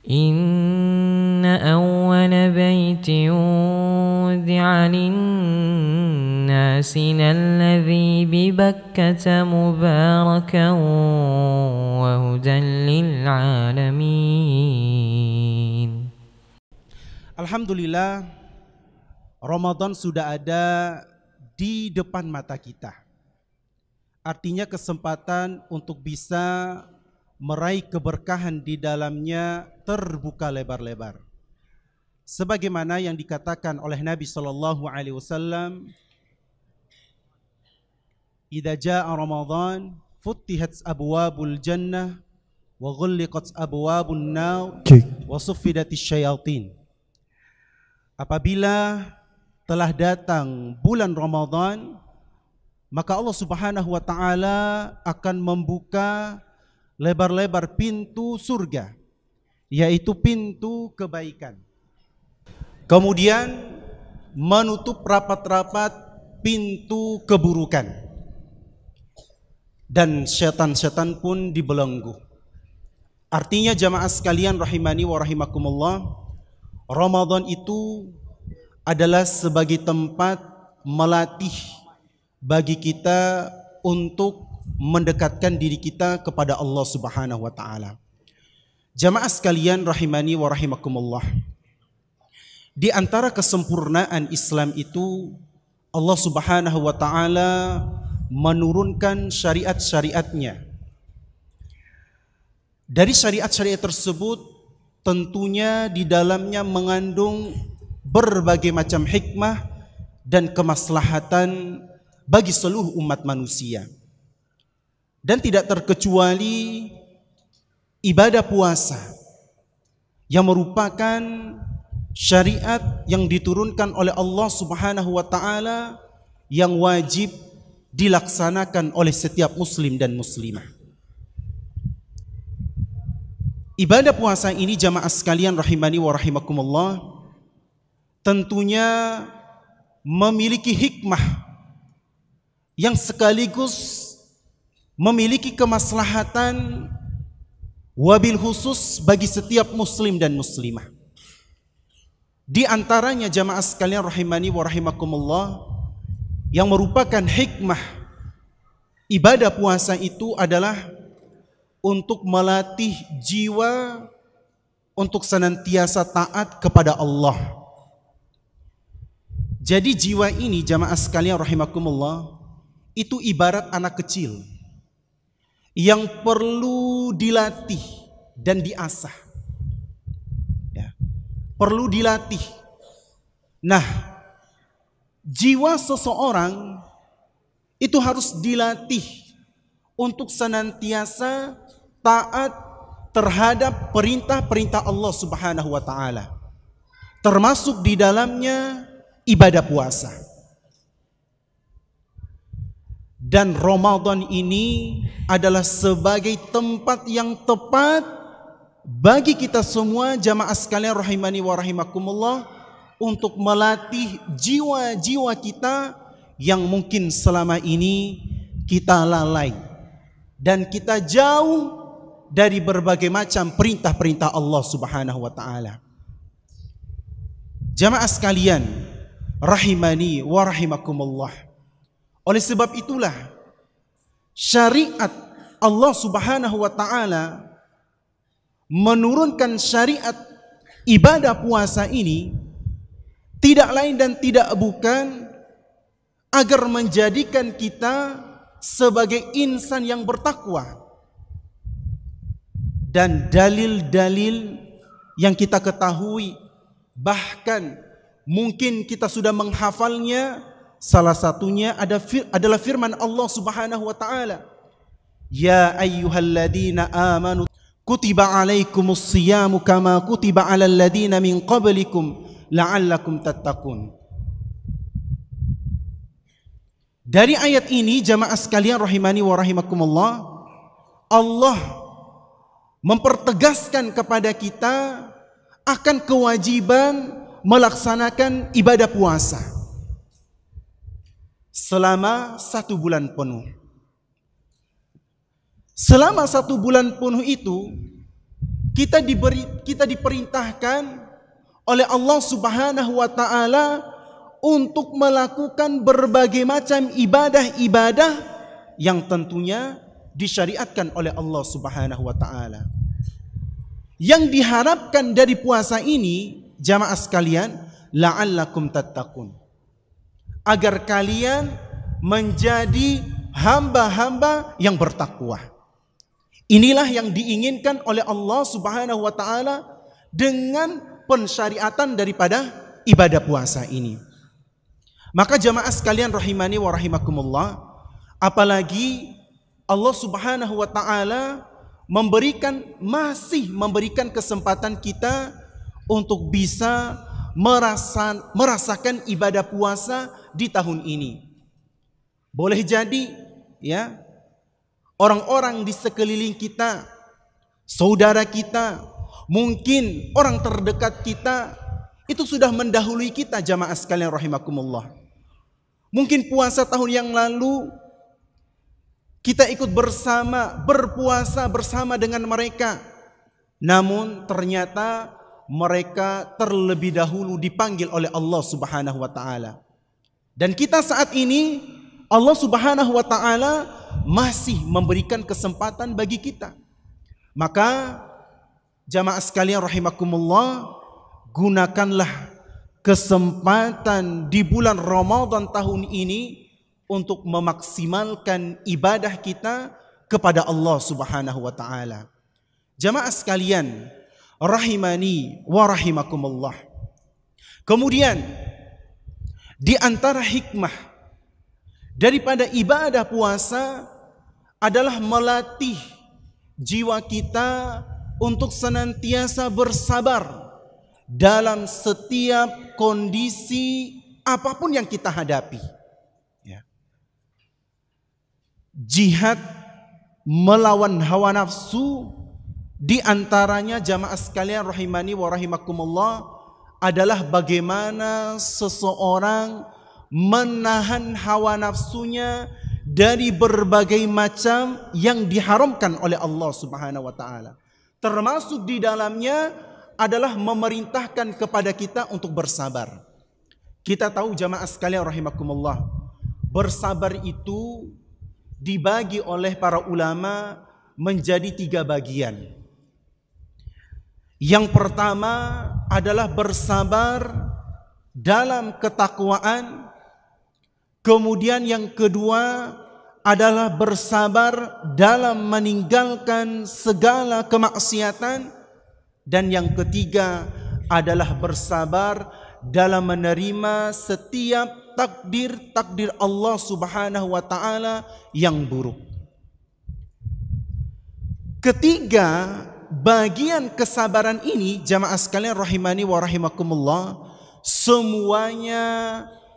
إن أول بيت وضع للناس الذي ببكة مباركا وهدى للعالمين. Alhamdulillah, Ramadan sudah ada di depan mata kita. Artinya kesempatan untuk bisa meraih keberkahan di dalamnya terbuka lebar-lebar. Sebagaimana yang dikatakan oleh Nabi sallallahu alaihi wasallam, "Idza jaa Ramadan, futtihat abwabul jannah wa ghulliqat abwabun nar wa suffidatis syayatin." Apabila telah datang bulan Ramadan, maka Allah Subhanahu wa taala akan membuka lebar-lebar pintu surga, yaitu pintu kebaikan. Kemudian menutup rapat-rapat pintu keburukan. Dan setan-setan pun dibelenggu. Artinya jamaah sekalian rahimani wa rahimakumullah, Ramadan itu adalah sebagai tempat melatih bagi kita untuk mendekatkan diri kita kepada Allah Subhanahu wa taala. Jamaah sekalian rahimani wa rahimakumullah, di antara kesempurnaan Islam itu Allah Subhanahu wa taala menurunkan syariat-syariatnya. Dari syariat-syariat tersebut tentunya di dalamnya mengandung berbagai macam hikmah dan kemaslahatan bagi seluruh umat manusia. Dan tidak terkecuali ibadah puasa yang merupakan syariat yang diturunkan oleh Allah Subhanahu wa taala yang wajib dilaksanakan oleh setiap muslim dan muslimah. Ibadah puasa ini jamaah sekalian rahimani wa rahimakumullah tentunya memiliki hikmah yang sekaligus memiliki kemaslahatan wabil khusus bagi setiap muslim dan muslimah. Di antaranya jamaah sekalian rahimani wa rahimakumullah, yang merupakan hikmah ibadah puasa itu adalah untuk melatih jiwa untuk senantiasa taat kepada Allah. Jadi jiwa ini jamaah sekalian rahimakumullah itu ibarat anak kecil yang perlu dilatih dan diasah, ya, perlu dilatih. Nah, jiwa seseorang itu harus dilatih untuk senantiasa taat terhadap perintah-perintah Allah Subhanahu wa taala, termasuk di dalamnya ibadah puasa. Dan Ramadan ini adalah sebagai tempat yang tepat bagi kita semua jamaah sekalian rahimani wa rahimakumullah untuk melatih jiwa-jiwa kita yang mungkin selama ini kita lalai dan kita jauh dari berbagai macam perintah-perintah Allah Subhanahu wa taala. Jamaah sekalian rahimani wa rahimakumullah, oleh sebab itulah syariat Allah Subhanahu wa taala menurunkan syariat ibadah puasa ini tidak lain dan tidak bukan agar menjadikan kita sebagai insan yang bertakwa. Dan dalil-dalil yang kita ketahui, bahkan mungkin kita sudah menghafalnya, salah satunya adalah firman Allah Subhanahu wa taala, "Ya ayyuhalladzina amanu kutiba alaikumus siyamu kama kutiba alal ladzina min qablikum la'allakum tattaqun." Dari ayat ini jamaah sekalian rahimani wa rahimakumullah, Allah mempertegaskan kepada kita akan kewajiban melaksanakan ibadah puasa selama 1 bulan penuh. Selama 1 bulan penuh itu kita diperintahkan oleh Allah Subhanahu wa taala untuk melakukan berbagai macam ibadah-ibadah yang tentunya disyariatkan oleh Allah Subhanahu wa taala. Yang diharapkan dari puasa ini, jamaah sekalian, la'allakum tattaqun, agar kalian menjadi hamba-hamba yang bertakwa. Inilah yang diinginkan oleh Allah Subhanahu wa taala dengan pensyariatan daripada ibadah puasa ini. Maka jamaah sekalian rahimani wa rahimakumullah, apalagi Allah Subhanahu wa taala masih memberikan kesempatan kita untuk bisa merasakan ibadah puasa di tahun ini. Boleh jadi ya, orang-orang di sekeliling kita, saudara kita, mungkin orang terdekat kita itu sudah mendahului kita, jamaah sekalian rahimakumullah. Mungkin puasa tahun yang lalu kita ikut berpuasa bersama dengan mereka. Namun ternyata mereka terlebih dahulu dipanggil oleh Allah Subhanahu wa taala. Dan kita saat ini Allah Subhanahu wa taala masih memberikan kesempatan bagi kita. Maka jamaah sekalian rahimakumullah, gunakanlah kesempatan di bulan Ramadan tahun ini untuk memaksimalkan ibadah kita kepada Allah Subhanahu wa taala. Jamaah sekalian rahimani wa rahimakumullah. Kemudian di antara hikmah daripada ibadah puasa adalah melatih jiwa kita untuk senantiasa bersabar dalam setiap kondisi apapun yang kita hadapi. Ya. Jihad melawan hawa nafsu, di antaranya jamaah sekalian rahimani wa rahimakumullah adalah bagaimana seseorang menahan hawa nafsunya dari berbagai macam yang diharamkan oleh Allah Subhanahu wa taala. Termasuk di dalamnya adalah memerintahkan kepada kita untuk bersabar. Kita tahu jamaah sekalian rahimakumullah, bersabar itu dibagi oleh para ulama menjadi 3 bagian. Yang pertama adalah bersabar dalam ketakwaan. Kemudian yang kedua adalah bersabar dalam meninggalkan segala kemaksiatan. Dan yang ketiga adalah bersabar dalam menerima setiap takdir Allah Subhanahu wa taala yang buruk. Ketiga bagian kesabaran ini, jamaah sekalian rahimani wa rahimakumullah, semuanya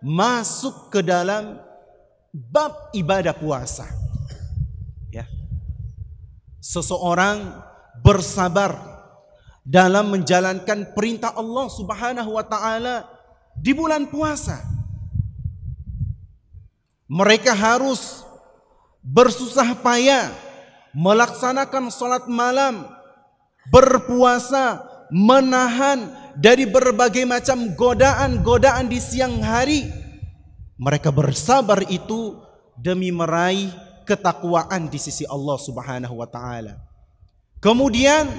masuk ke dalam bab ibadah puasa. Ya. Seseorang bersabar dalam menjalankan perintah Allah Subhanahu wa taala di bulan puasa. Mereka harus bersusah payah melaksanakan salat malam, berpuasa, menahan dari berbagai macam godaan-godaan di siang hari. Mereka bersabar itu demi meraih ketakwaan di sisi Allah Subhanahu wa taala. Kemudian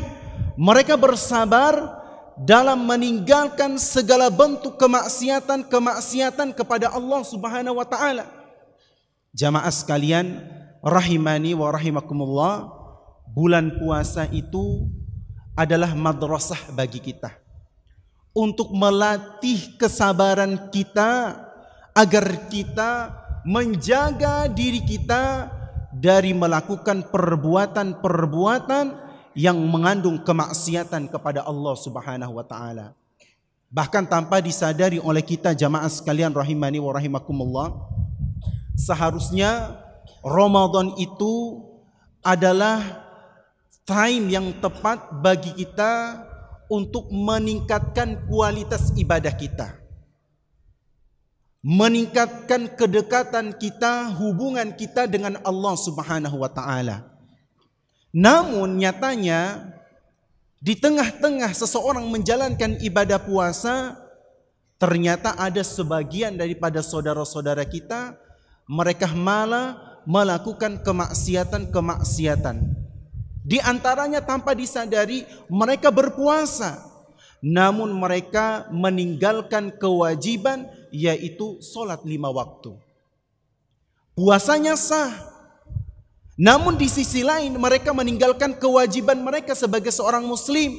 mereka bersabar dalam meninggalkan segala bentuk kemaksiatan kepada Allah Subhanahu wa taala. Jamaah sekalian rahimani wa rahimakumullah, bulan puasa itu adalah madrasah bagi kita untuk melatih kesabaran kita agar kita menjaga diri kita dari melakukan perbuatan-perbuatan yang mengandung kemaksiatan kepada Allah Subhanahu wa taala. Bahkan tanpa disadari oleh kita jamaah sekalian rahimani wa rahimakumullah, seharusnya Ramadan itu adalah time yang tepat bagi kita untuk meningkatkan kualitas ibadah kita, meningkatkan kedekatan kita, hubungan kita dengan Allah Subhanahu wa taala. Namun nyatanya di tengah-tengah seseorang menjalankan ibadah puasa, ternyata ada sebagian daripada saudara-saudara kita, mereka malah melakukan kemaksiatan-kemaksiatan. Di antaranya tanpa disadari mereka berpuasa, namun mereka meninggalkan kewajiban, yaitu sholat 5 waktu. Puasanya sah, namun di sisi lain mereka meninggalkan kewajiban mereka sebagai seorang muslim,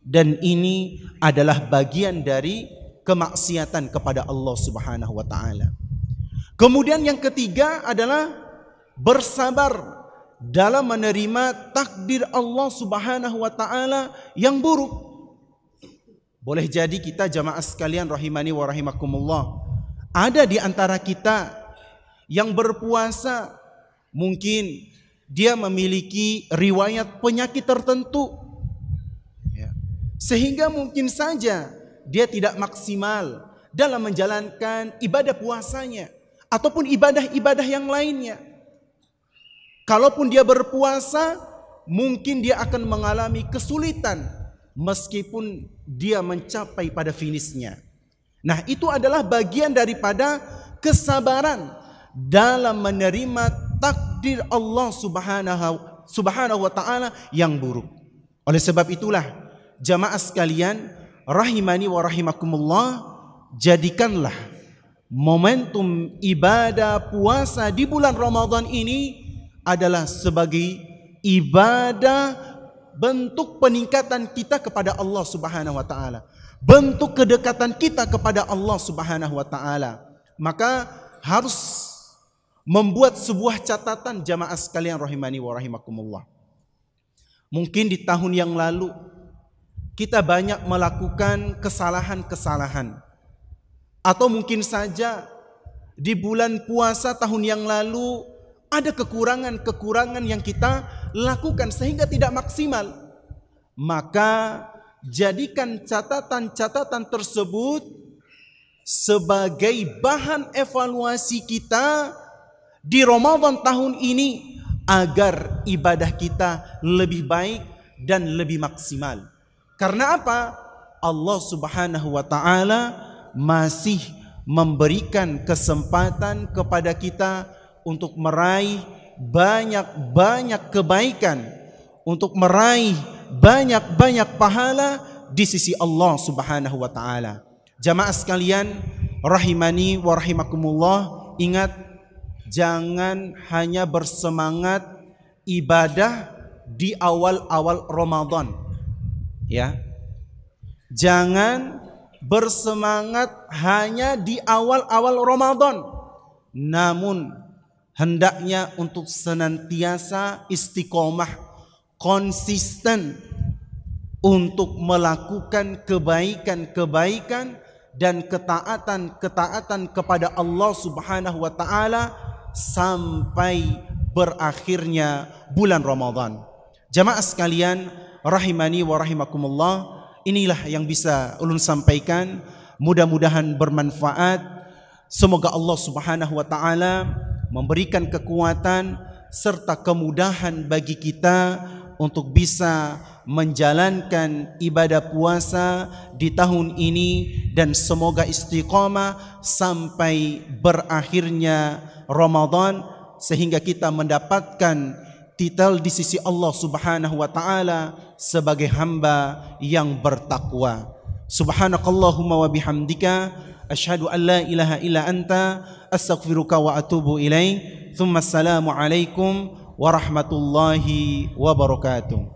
dan ini adalah bagian dari kemaksiatan kepada Allah Subhanahu wa taala. Kemudian yang ketiga adalah bersabar dalam menerima takdir Allah Subhanahu wa taala yang buruk. Boleh jadi kita jamaah sekalian rahimani wa rahimakumullah, ada di antara kita yang berpuasa, mungkin dia memiliki riwayat penyakit tertentu, sehingga mungkin saja dia tidak maksimal dalam menjalankan ibadah puasanya ataupun ibadah-ibadah yang lainnya. Kalaupun dia berpuasa, mungkin dia akan mengalami kesulitan meskipun dia mencapai pada finishnya. Nah, itu adalah bagian daripada kesabaran dalam menerima takdir Allah Subhanahu wa taala yang buruk. Oleh sebab itulah jamaah sekalian rahimani wa rahimakumullah, jadikanlah momentum ibadah puasa di bulan Ramadan ini adalah sebagai ibadah bentuk peningkatan kita kepada Allah Subhanahu wa taala, bentuk kedekatan kita kepada Allah Subhanahu wa taala. Maka harus membuat sebuah catatan jamaah sekalian rahimani wa rahimakumullah. Mungkin di tahun yang lalu kita banyak melakukan kesalahan-kesalahan, atau mungkin saja di bulan puasa tahun yang lalu ada kekurangan-kekurangan yang kita lakukan sehingga tidak maksimal. Maka jadikan catatan-catatan tersebut sebagai bahan evaluasi kita di Ramadan tahun ini agar ibadah kita lebih baik dan lebih maksimal. Karena apa? Allah Subhanahu wa taala masih memberikan kesempatan kepada kita untuk meraih banyak-banyak kebaikan, untuk meraih banyak-banyak pahala di sisi Allah Subhanahu wa taala. Jamaah sekalian rahimani wa rahimakumullah, ingat, jangan hanya bersemangat ibadah di awal-awal Ramadan, ya. Jangan bersemangat hanya di awal-awal Ramadan, namun hendaknya untuk senantiasa istiqomah, konsisten untuk melakukan kebaikan-kebaikan dan ketaatan-ketaatan kepada Allah Subhanahu wa taala sampai berakhirnya bulan Ramadan. Jamaah sekalian rahimani wa rahimakumullah, inilah yang bisa ulun sampaikan. Mudah-mudahan bermanfaat. Semoga Allah Subhanahu wa taala memberikan kekuatan serta kemudahan bagi kita untuk bisa menjalankan ibadah puasa di tahun ini, dan semoga istiqamah sampai berakhirnya Ramadan sehingga kita mendapatkan titel di sisi Allah Subhanahu wa taala sebagai hamba yang bertakwa. Subhanakallahumma wa bihamdika asyhadu an la ilaha illa anta astaghfiruka wa atubu ilaik. Tsumma assalamu alaikum warahmatullahi wabarakatuh.